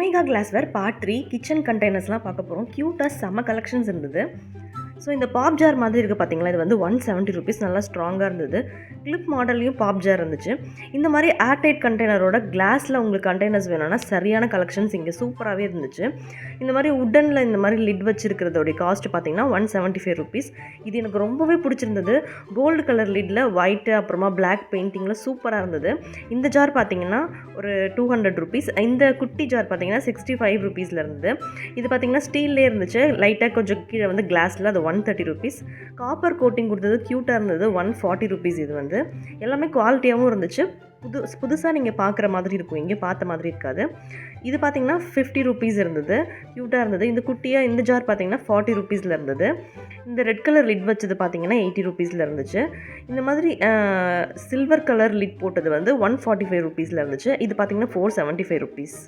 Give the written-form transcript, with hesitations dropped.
Omega glassware part 3 kitchen கண்டெய்னர்ஸ்லாம் பார்க்க போகிறோம். க்யூட்டாக செம்ம கலெக்ஷன்ஸ் இருந்தது. ஸோ இந்த பாப் ஜார் மாதிரி இருக்குது பார்த்தீங்களா, இது வந்து 170 ருபீஸ், நல்லா ஸ்ட்ராங்காக இருந்தது. கிளிப் மாடல்லையும் பாப் ஜார் இருந்துச்சு. இந்த மாதிரி ஏர்டைட் கண்டெய்னரோட கிளாஸில் உங்களுக்கு கண்டெய்னர்ஸ் வேணும்னா சரியான கலெக்ஷன்ஸ் இங்கே சூப்பராகவே இருந்துச்சு. இந்த மாதிரி உட்டனில் இந்த மாதிரி லிட் வச்சுருக்கிறதோடைய காஸ்ட் பார்த்தீங்கன்னா 175 ருபீஸ். இது எனக்கு ரொம்பவே பிடிச்சிருந்தது. கோல்டு கலர் லிட்டில் ஒயிட்டு அப்புறமா பிளாக் பெயிண்டிங்கில் சூப்பராக இருந்தது. இந்த ஜார் பார்த்தீங்கன்னா ஒரு 200 ருபீஸ். இந்த குட்டி ஜார் பார்த்தீங்கன்னா 65 ருபீஸில் இருந்தது. இது பார்த்தீங்கன்னா ஸ்டீல்லே இருந்துச்சு, லைட்டாக கொஞ்சம் கீழே வந்து கிளாஸில் அது 130 ருபீஸ். காப்பர் கோட்டிங் கொடுத்தது, க்யூட்டாக இருந்தது, 140 ருபீஸ். இது வந்து எல்லாமே குவாலிட்டியாகவும் இருந்துச்சு. புதுசாக நீங்கள் பார்க்குற மாதிரி இருக்கும், இங்கே பார்த்த மாதிரி இருக்காது. இது பார்த்தீங்கன்னா 50 ருபீஸ் இருந்தது, க்யூட்டாக இருந்தது. இந்த குட்டியாக இந்த ஜார் பார்த்தீங்கன்னா 40 ருபீஸில் இருந்தது. இந்த ரெட் கலர் லிட் வச்சது பார்த்தீங்கன்னா 80 ருபீஸில் இருந்துச்சு. இந்த மாதிரி சில்வர் கலர் லிட் போட்டது வந்து 145 ருபீஸில் இருந்துச்சு. இது பார்த்தீங்கன்னா 475 ருபீஸ்.